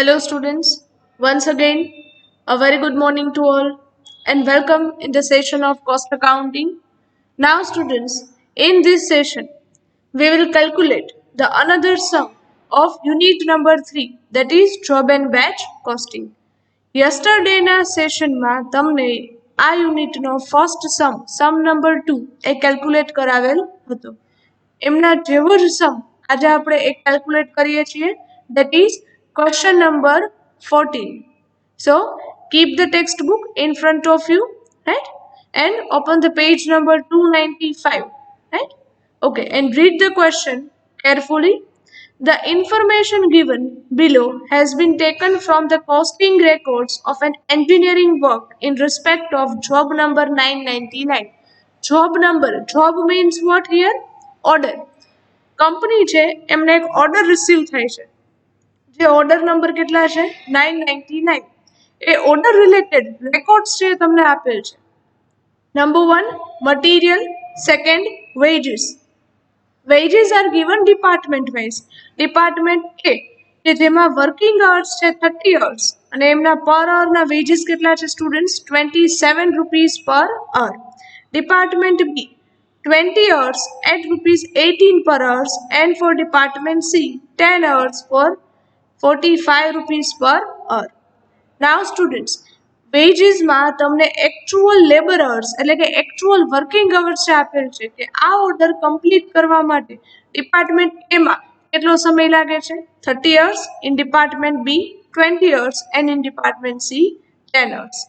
Hello, students. Once again, a very good morning to all, and welcome in the session of cost accounting. Now, students, in this session, we will calculate the another sum of unit number 3, that is job and batch costing. યસ્ટરડેના સેશનમાં તમને આ યુનિટનો first સમ number 2 એ calculate કરાવેલ હતો. એમના જેવો જ સમ આજે આપણે એક કેલ્ક્યુલેટ કરીએ છીએ, that is question number 14. So keep the textbook in front of you, right, and open the page number 295, right. Okay, and read the question carefully. The information given below has been taken from the costing records of an engineering work in respect of job number 999. Job means what here? Order. Company છે એમને એક order receive થાય છે, જે order number કેટલા છે 999. એ order related records છે તમને આપેલ છે. Number 1 material, second wages. Wages are given department wise. Department એ કે જેમાં વર્કિંગ અવર્સ છે 30 અવર્સ અને એમના પર અવરના વેજીસ કેટલા છે સ્ટુડન્ટ્સ 27 રૂપીસ પર hour. Department B 20 hours at rupees 18 per hours, and for department C 10 hours for 45 rupees per hour. Now students, wages માં તમને actual labor hours એટલે કે actual working hours છે આપેલ છે કે આ ઓર્ડર કમ્પ્લીટ કરવા માટે ડિપાર્ટમેન્ટ A માં કેટલો સમય લાગે છે 30 hours, in department B 20 hours, and in department C 10 hours.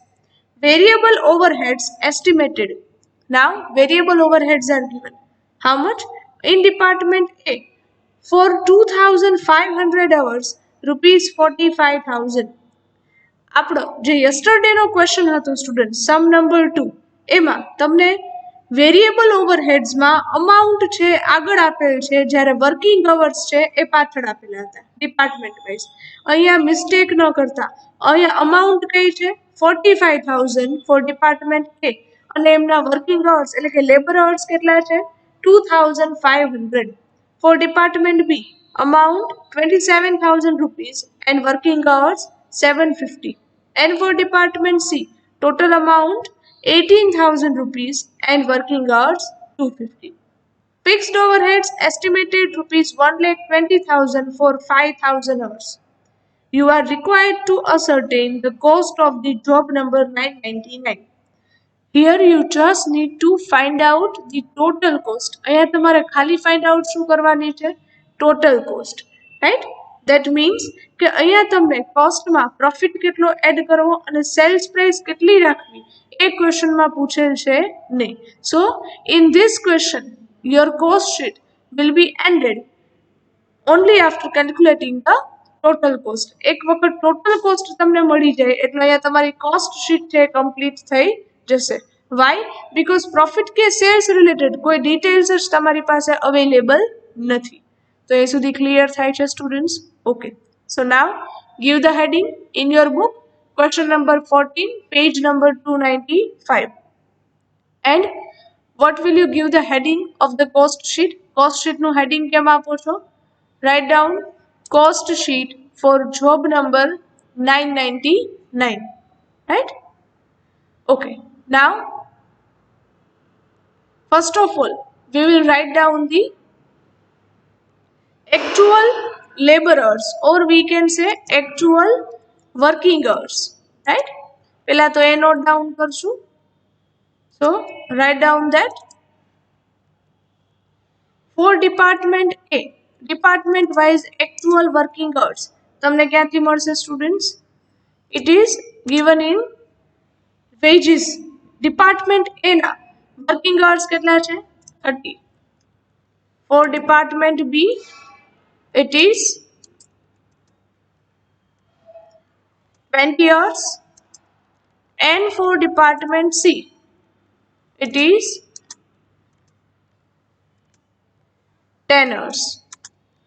Variable overheads estimated. Now variable overheads are given. How much? In department A for 2500 hours rupees 45,000. આપણો જે યસ્ટરડેનો ક્વેશ્ચન હતો સ્ટુડન્ટ સમ નંબર 2 એમાં તમને વેરિયેબલ ઓવરહેડ્સમાં અમાઉન્ટ છે આગળ આપેલ છે, જ્યારે વર્કિંગ અવર્સ છે એ પાછળ આપેલા હતા ડિપાર્ટમેન્ટ વાઇઝ. અહીંયા મિસ્ટેક ન કરતા અહીંયા અમાઉન્ટ કઈ છે 45,000 ફોર ડિપાર્ટમેન્ટ એ અને એમના વર્કિંગ અવર્સ એટલે કે લેબર અવર્સ કેટલા છે 2500. Four department B amount 27,000 rupees and working hours 750, and for department C total amount 18,000 rupees and working hours 250. Fixed overheads estimated rupees 1,20,000 for 5,000 hours. You are required to ascertain the cost of the job number 999. Here you just need to find out the total cost. અહીંયા તમારે ખાલી find out શું કરવાની છે total cost, right? That means કે અહીંયા તમને કોસ્ટમાં profit કેટલો એડ કરવો અને સેલ્સ પ્રાઇસ કેટલી રાખવી એ ક્વેશ્ચનમાં પૂછેલ છે નહીં. So in this question your cost sheet will be ended only after calculating the total cost. એક વખત total cost તમને મળી જાય એટલે અહીંયા તમારી cost sheet છે કમ્પ્લીટ થઈ જશે. Why? Because profit કે sales related કોઈ details જ તમારી પાસે available નથી. તો એ સુધી ક્લિયર થાય છે students? Okay, so now give the heading in your book, question number 14, page number 295. And what will you give the heading of the cost sheet? Cost sheet નું heading કેમ આપો છો? Write down cost sheet for job number 999, right? Okay, now first of all we will write down the actual labor hours, or we can say actual working hours, right? પહેલા તો એ note down કરશું. So write down that for department A department wise actual working hours તમને ક્યાંથી મળશે students? It is given in wages. department A ના working hours કેટલા છે 30. for department B it is 20 hours, and for department C it is 10 hours.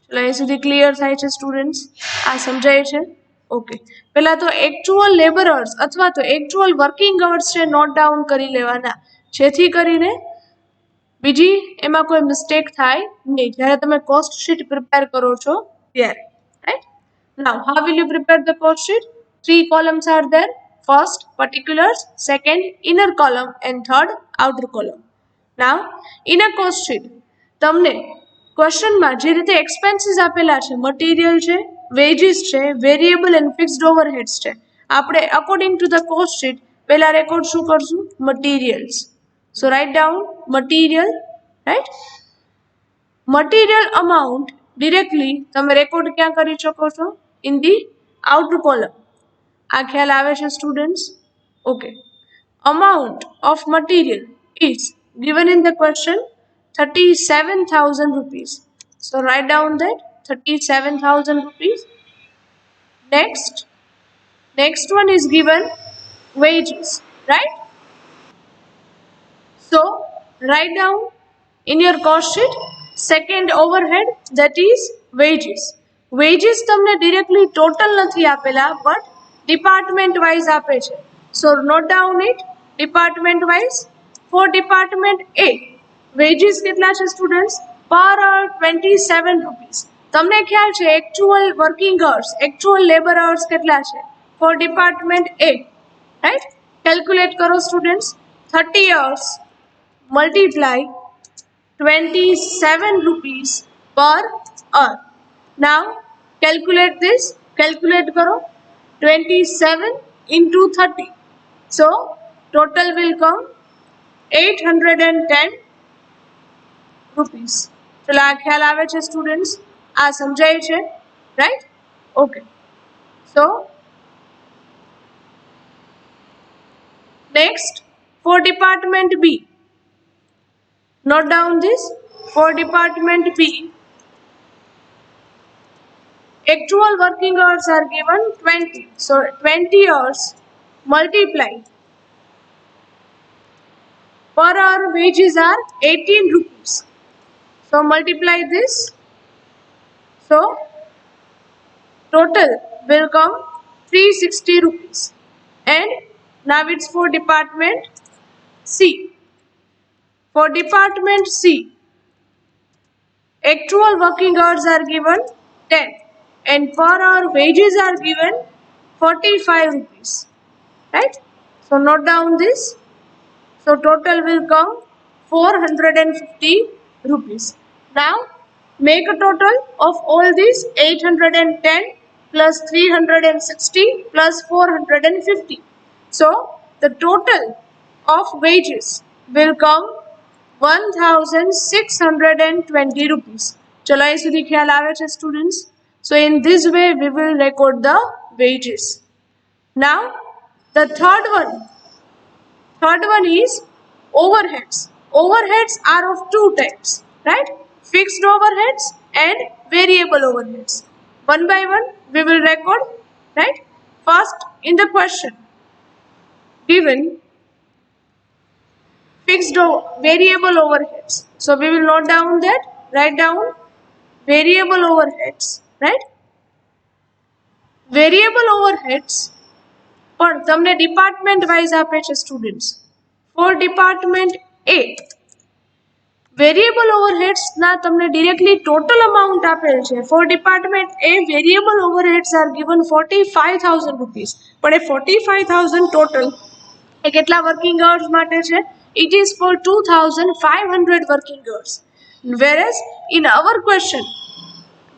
ચલો અહીં સુધી clear થાય છે સ્ટુડન્ટ્સ? આ સમજાય છે? ઓકે, પહેલા તો એકચ્યુઅલ લેબર અવર્સ અથવા તો એકચ્યુઅલ વર્કિંગ અવર્સ છે નોટ ડાઉન કરી લેવાના, જેથી કરીને બીજી એમાં કોઈ મિસ્ટેક થાય નહીં જ્યારે તમે કોસ્ટ શીટ પ્રિપેર કરો છો ત્યારે, right? Now, how will you prepare the cost sheet? Three columns are there. First, particulars. Second, inner column. And third, outer column. Now, inner cost sheet. તમને ક્વેશ્ચનમાં જે રીતે એક્સપેન્સીસ આપેલા છે, મટીરિયલ છે, veggies છે, વેરિયેબલ એન્ડ ફિક્સ્ડ ઓવરહેડ્સ છે, આપણે according to the cost sheet પહેલા રેકોર્ડ શું કરશું? Materials. So right down material, right? Material amount directly તમે રેકોર્ડ ક્યાં કરી શકો છો? In the outer column. આ ખ્યાલ આવે છે students? Okay. Amount of material is given in the question 37,000 rupees. So write down that 37,000 rupees. Next one is given wages, right? So write down in your cost sheet second overhead, that is wages. Wages તમને directly total નથી આપેલા but department wise આપે છે. So note down it department wise. For department A wages કેટલા છે students? Per hour 27 rupees. તમને ખ્યાલ છે actual working hours, actual labor hours કેટલા છે? For department A, right? Calculate કરો students. 30 hours multiply 27 rupees per hour. Now calculate this. Calculate करो 27 into 30. So total will come 810 rupees. ચલો આ ખ્યાલ આવે છે સ્ટુડન્ટ્સ? આ સમજાય છે? Right? Okay. So next for department B. Note down this. For department B, actual working hours are given 20. So 20 hours multiply per hour wages are 18 rupees. So multiply this. So total will come 360 rupees. And now it's for department C. For department C, actual working hours are given 10 and per hour wages are given 45 rupees. Right? So note down this. So total will come 450 rupees. Now make a total of all these 810 plus 360 plus 450. So the total of wages will come 1620 rupees. ચલો અહીં સુધી ખ્યાલ આવે છે students? So in this way we will record the wages. Now the third one is overheads. Overheads are of two types, right? Fixed overheads and variable overheads. One by one we will record, right? First, in the question given fixed variable overheads. So we will note down that. Write down variable overheads, right? Variable overheads પણ તમને department wise આપે છે students. For department A variable ઓવરહેડ્સના તમને directly total amount આપેલ છે. For department A variable overheads are given 45,000 rupees. પણ એ 45,000 ટોટલ એ કેટલા વર્કિંગ અવર્સ માટે છે? It is for 2,500 working hours. Whereas in our question,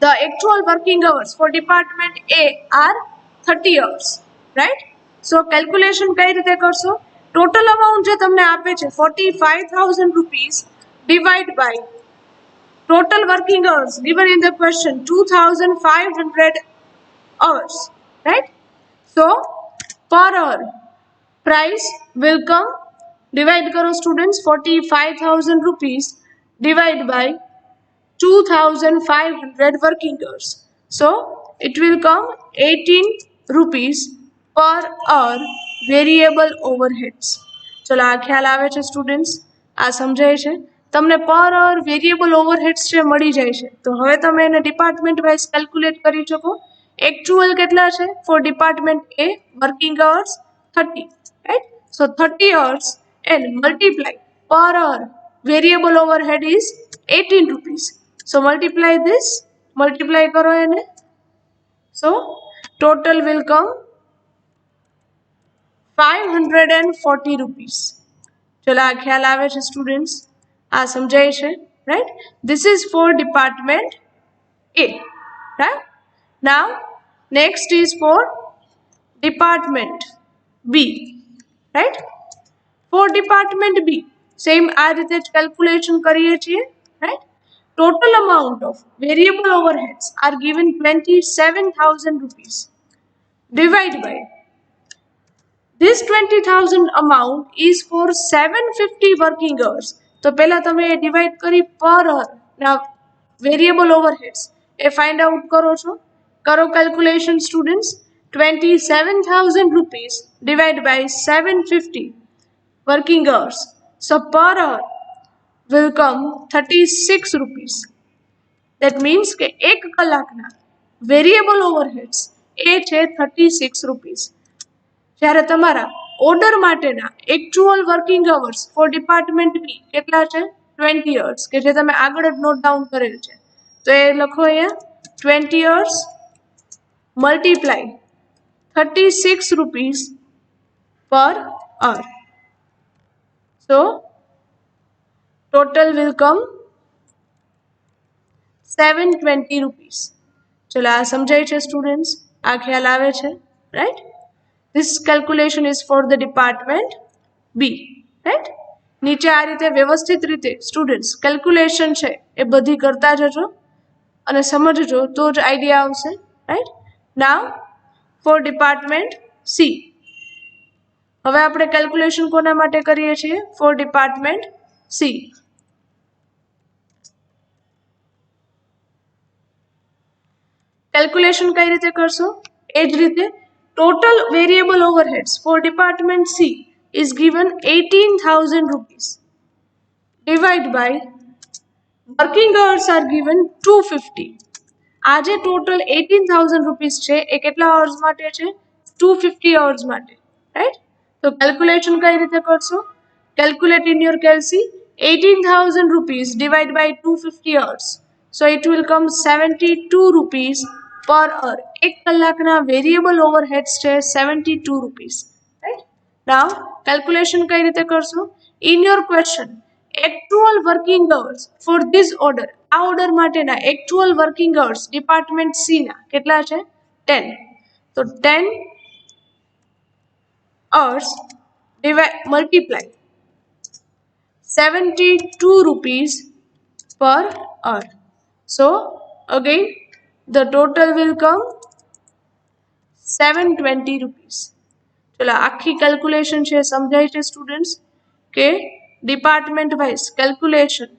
the actual working hours for department A are 30 hours, right? So calculation કઈ રીતે કરશો? Total amount જે તમને આપે છે 45,000 rupees divide by total working hours given in the question 2,500 hours, right? So per hour price will come, divide करो students, 45,000 rupees divide by 2,500 working hours. So it will come 18 rupees per hour variable overheads. ચલો આ ખ્યાલ આવે છે students? આ સમજાય છે? તમને પર અવર વેરિયેબલ ઓવરહેડ્સ છે મળી જાય છે. તો હવે તમે એને ડિપાર્ટમેન્ટ વાઇઝ કેલ્ક્યુલેટ કરી શકો. એક્ચ્યુઅલ કેટલા છે for department A? Working hours 30, right? So 30 hours and multiply per hour variable overhead is 18 rupees. So multiply this, multiply करो એને. So total will come 540 rupees. ચલો આ ખ્યાલ આવે છે સ્ટુડન્ટ્સ, આ સમજાય છે, right? This is for department A, right? Now next is for department B, right? For department B same આ રીતે જ કેલ્ક્યુલેશન કરીએ છીએ, right? Total amount of variable overheads are given 27,000 rupees. Divide by this 20,000 amount is for 750 working hours. તો પહેલા તમે divide કરી પર અવર ના વેરિયેબલ ઓવરહેડ્સ એ ફાઇન્ડ આઉટ કરો છો. કરો calculation students. 27,000 rupees divided by 750 working hours. So per hour will come 36 rupees. That means કે એક કલાકના વેરિયેબલ ઓવરહેડ્સ એ છે 36 rupees. જ્યારે તમારા ઓર્ડર માટેના actual working hours for department B કેટલા છે? 20 hours, કે જે તમે આગળ જ નોટ ડાઉન કરેલ છે. તો એ લખો અહીંયા 20 hours multiply 36 rupees per hour. So total will come 720 rupees. ચલો આ સમજાય છે સ્ટુડન્ટ્સ? આ ખ્યાલ આવે છે, right? This calculation is for the department B, right? નીચે આ રીતે વ્યવસ્થિત રીતે સ્ટુડન્ટ્સ કેલ્ક્યુલેશન છે એ બધી કરતા જજો અને સમજજો તો જ આઈડિયા આવશે, રાઈટ? નાઉ ફોર ડિપાર્ટમેન્ટ સી. હવે આપણે કેલ્ક્યુલેશન કોના માટે કરીએ છીએ? Four department C. કેલ્ક્યુલેશન કઈ રીતે કરશો? એ જ રીતે total variable overheads for department C is given 18,000 rupees. Divide by working hours are given 250. આજે total 18,000 rupees છે એ કેટલા hours માટે છે? 250 hours માટે, right? તો calculation કઈ રીતે કરશો? Calculate in your calci. 18,000 rupees divided by 250 hours. So it will come 72 rupees per hour. એક કલાકના વેરિયેબલ ઓવરહેડ્સ છે 72 rupees, right? Now calculation કઈ રીતે કરશો? In your question actual working hours for this order, આ ઓર્ડર માટેના actual working hours department C ના કેટલા છે? 10. તો 10 hours multiply 72 rupees per hour. So again the total will come 720 rupees. ચલો આખી કેલ્ક્યુલેશન છે સમજાય છે સ્ટુડન્ટ્સ કે ડિપાર્ટમેન્ટ વાઇઝ કેલ્ક્યુલેશન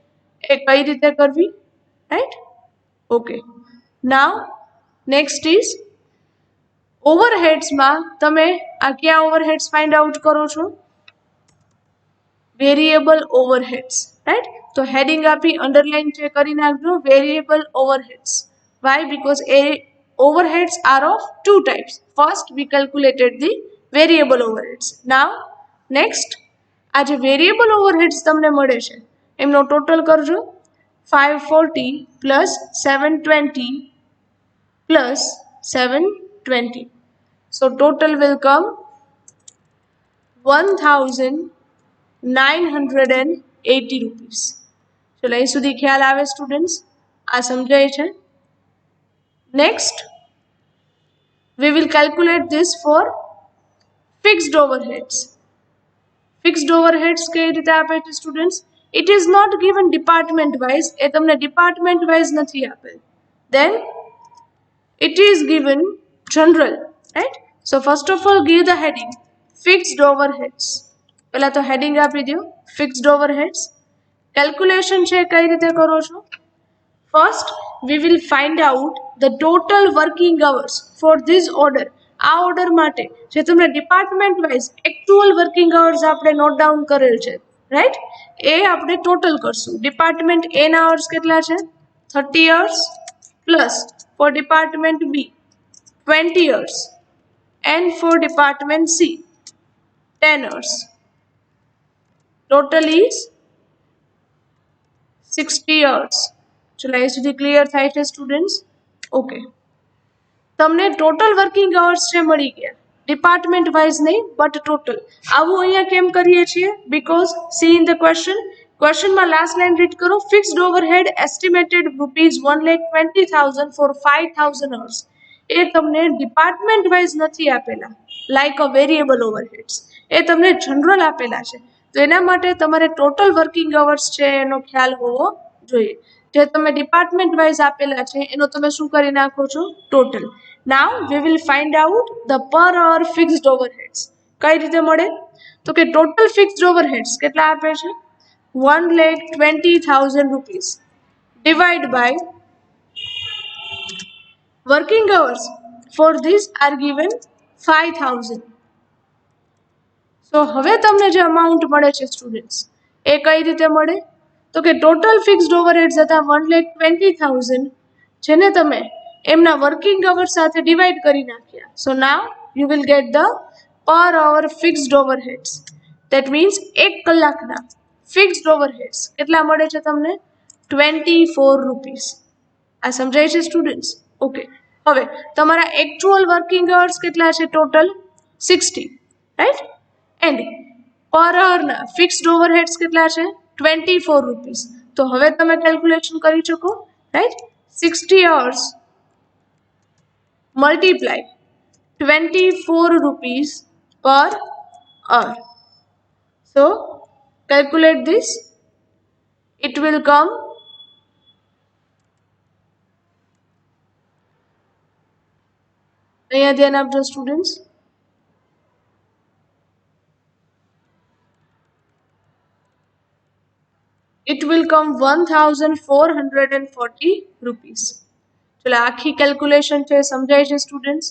એ કઈ રીતે કરવી, right? Okay. Now next is ઓવરહેડ્સમાં તમે આ કયા ઓવરહેડ્સ ફાઇન્ડ આઉટ કરો છો? Variable overheads, right? તો હેડિંગ આપી અંડરલાઇન છે કરી નાખજો variable overheads. Why? Because overheads are of two types. First we calculated the variable overheads. Now next આ જે variable overheads તમને મળે છે એમનો ટોટલ કરજો. 540 plus 720 plus 720. So total will come 1,980 rupees. ચલો અહીં સુધી ખ્યાલ આવે સ્ટુડન્ટ્સ? આ સમજાય છે? Next, we will calculate this for fixed overheads. Fixed overheads કઈ રીતે આપે છે students? It is not given department wise. એ તમને department wise નથી આપેલ. Then it is given general, right? So first of all give the heading fixed overheads. પહેલા તો heading આપી દો fixed overheads. Calculation છે કઈ રીતે કરો છો? First we will find out the total working hours for this order. આ ઓર્ડર માટે જે તમને department wise actual working hours આપણે નોટ ડાઉન કરેલ છે, રાઈટ? એ આપણે ટોટલ કરશું. ડિપાર્ટમેન્ટ એ ના અવર્સ કેટલા છે? 30 hours plus for department B 20 hours and for department C 10 hours. Total is 60 hours. ચલો અહીં સુધી ક્લિયર થાય છે સ્ટુડન્ટ્સ? ઓકે. તમને ટોટલ વર્કિંગ અવર્સ છે મળી ગયા, ડિપાર્ટમેન્ટ વાઇઝ નહીં બટ ટોટલ. આવું અહીંયા કેમ કરીએ છીએ? બીકોઝ સી ઇન ધ ક્વેશ્ચનમાં લાસ્ટ લાઇન રીડ કરો. Fixed overhead estimated ₹1,20,000 for 5,000 hours. એ તમને ડિપાર્ટમેન્ટ વાઇઝ નથી આપેલા, લાઈક અ વેરિયેબલ ઓવરહેડ્સ. એ તમને જનરલ આપેલા છે. તો એના માટે તમારે ટોટલ વર્કિંગ અવર્સ છે એનો ખ્યાલ હોવો જોઈએ. જે તમે ડિપાર્ટમેન્ટ વાઇઝ આપેલા છે એનો તમે શું કરી નાખો છો? Total. Now we will find out the per hour fixed overheads. કઈ રીતે મળે? તો કે ટોટલ ફિક્સ્ડ ઓવરહેડ્સ કેટલા આપે છે? ₹1,20,000 divide by working hours for this are given 5,000. So હવે તમને જે અમાઉન્ટ મળે છે સ્ટુડન્ટ્સ એ કઈ રીતે મળે? તો કે ટોટલ ફિક્સ્ડ ઓવરહેડ્સ હતા 1,20,000, જેને તમે એમના વર્કિંગ અવર્સ સાથે ડિવાઈડ કરી નાખ્યા. So now you will get the per hour fixed overheads. That means 1 કલાકના ફિક્સ્ડ ઓવરહેડ્સ કેટલા મળે છે તમને? ₹24. આ સમજાય છે સ્ટુડન્ટ્સ? ઓકે. હવે તમારા એકચ્યુઅલ વર્કિંગ અવર્સ કેટલા છે? Total 60, right? એન્ડ પર અવરના ફિક્સ્ડ ઓવરહેડ્સ કેટલા છે? ₹24. તો હવે તમે કેલ્ક્યુલેશન કરી શકો, right? 60 hours multiply ₹24 per hour. So calculate this. It will come અહીંયા ધ્યાન આપજો સ્ટુડન્ટ્સ. It will come ₹1,440. ચલો આખી કેલ્ક્યુલેશન છે સમજાય છે સ્ટુડન્ટ્સ?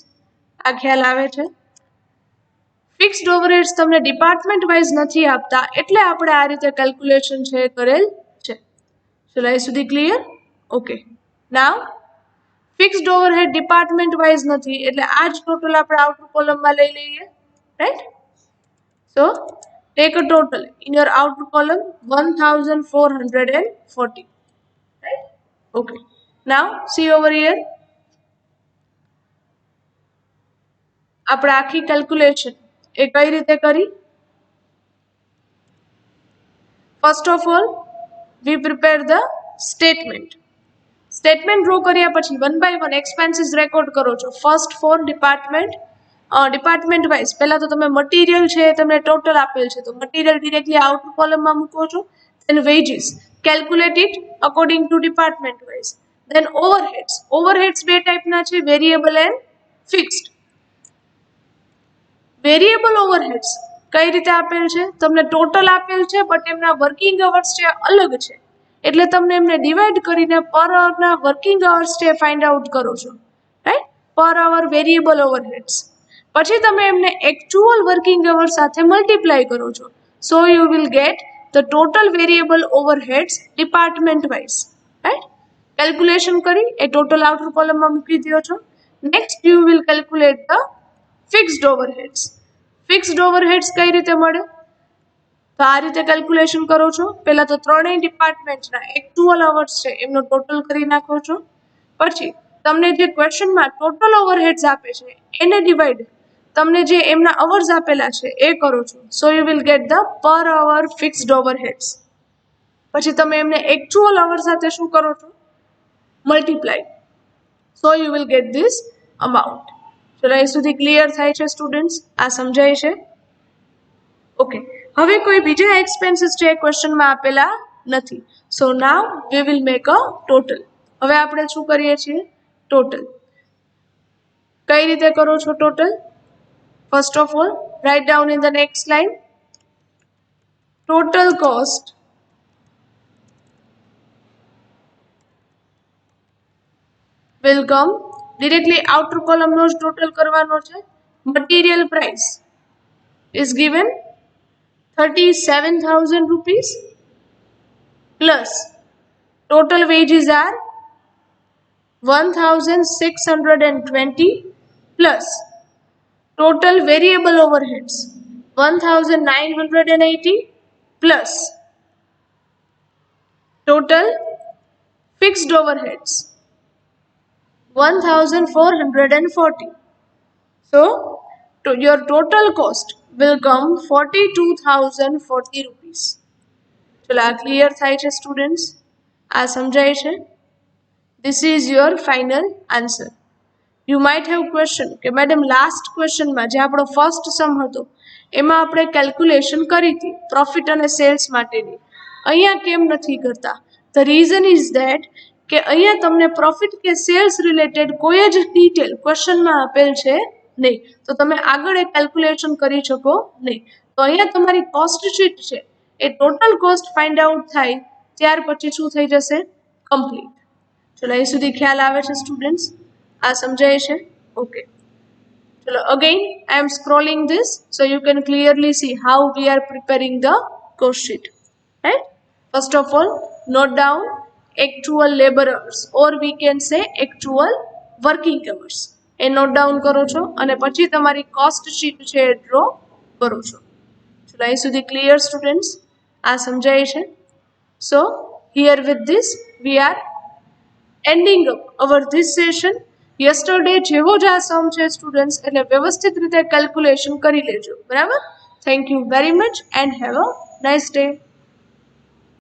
આ ખ્યાલ આવે છે? ફિક્સ્ડ ઓવરહેડ્સ તમને ડિપાર્ટમેન્ટ વાઇઝ નથી આપતા એટલે આપણે આ રીતે કેલ્ક્યુલેશન છે કરેલ છે. ચલો એ સુધી ક્લિયર? ઓકે. નાવ ફિક્સ્ડ ઓવરહેડ ડિપાર્ટમેન્ટ વાઇઝ નથી એટલે આ જ ટોટલ આપણે આઉટર કોલમમાં લઈ લઈએ, right? So take a total in your outer column 1,440, right? Okay. Now see over here. આપણે આખી કેલ્ક્યુલેશન એ કઈ રીતે કરી? First of all we prepare the statement. Statement draw કર્યા પછી 1 by 1 એક્સપેન્સીસ રેકોર્ડ કરો છો. ફર્સ્ટ ફોર ડિપાર્ટમેન્ટ વાઇઝ પહેલા તો તમે મટીરિયલ છે તમને ટોટલ આપેલ છે તો મટીરિયલ ડિરેક્ટલી આઉટર કોલમમાં મૂકો છો. Then wages calculate it according to department wise. Then overheads બે ટાઈપના છે, variable and fixed. Variable overheads કઈ રીતે આપેલ છે? તમને ટોટલ આપેલ છે બટ એમના વર્કિંગ અવર્સ છે અલગ છે એટલે તમને એમને ડિવાઈડ કરીને પર અવરના વર્કિંગ અવર્સ છે ફાઇન્ડ આઉટ કરો છો, રાઈટ? પર અવર વેરિયેબલ ઓવરહેડ્સ. પછી તમે એમને એકચ્યુઅલ વર્કિંગ અવર સાથે મલ્ટીપ્લાય કરો છો. So you will get the total variable overheads department wise, right? Calculation કરી એ ટોટલ આઉટર કોલમમાં મૂકી દો છો. Next you will calculate the fixed overheads. Fixed overheads કઈ રીતે મળે? તો આ રીતે કેલ્ક્યુલેશન કરો છો. પહેલા તો ત્રણેય ડિપાર્ટમેન્ટના એકચ્યુઅલ અવર્સ છે એમનો ટોટલ કરી નાખો છો. પછી તમને જે ક્વેશ્ચનમાં ટોટલ ઓવરહેડ્સ આપે છે એને ડિવાઈડ તમને જે એમના અવર્સ આપેલા છે એ કરો છો. So you will get the per hour fixed overheads. પછી તમે એમને એકચ્યુઅલ અવર સાથે શું કરો છો? Multiply. So you will gate this amount. ચલો એ સુધી ક્લિયર થાય છે સ્ટુડન્ટ્સ? આ સમજાય છે? ઓકે. હવે કોઈ બીજા એક્સપેન્સીસ છે ક્વેશ્ચનમાં આપેલા નથી. So now we will make a total. હવે આપણે શું કરીએ છીએ? ટોટલ. કઈ રીતે કરો છો total? First of all write down in the next line. Total cost will come directly outer column નો જ ટોટલ કરવાનો છે. Material price is given ₹37,000 plus total wages are 1,620 plus total variable overheads 1,980 plus total fixed overheads 1440. So your total cost will come 42,040 rupees. ચલો આ clear થાય છે students? આ સમજાય છે? This is your final answer. You might have question કે madam last ક્વેશ્ચનમાં જે આપણો ફર્સ્ટ સમ હતો એમાં આપણે કેલ્ક્યુલેશન કરી હતી પ્રોફિટ અને સેલ્સ માટેની, અહીંયા કેમ નથી કરતા? ધ રીઝન ઇઝ ધેટ કે અહીંયા તમને પ્રોફિટ કે સેલ્સ રિલેટેડ કોઈ જ ડિટેલ ક્વેશ્ચનમાં આપેલ છે નહીં, તો તમે આગળ એ કેલ્ક્યુલેશન કરી શકો નહીં. તો અહીંયા તમારી કોસ્ટ શીટ છે એ ટોટલ કોસ્ટ ફાઇન્ડ આઉટ થાય ત્યાર પછી શું થઈ જશે? કમ્પ્લીટ. ચલો અહીં સુધી ખ્યાલ આવે છે સ્ટુડન્ટ્સ? આ સમજાય છે? ઓકે. ચલો again I am scrolling this so you can clearly see how we are preparing the cost sheet, right? First of all, note down actual labor hours or we can say actual working hours. A note down કરો છો અને પછી તમારી cost sheet છે એ draw કરો છો. ચલો અહીં સુધી ક્લિયર સ્ટુડન્ટ્સ? આ સમજાય છે? So here with this we are ending up our this session. Yesterday જેવો જ આ સમ છે સ્ટુડન્ટ્સ એટલે વ્યવસ્થિત રીતે કેલ્ક્યુલેશન કરી લેજો, બરાબર? Thank you very much and have a nice day.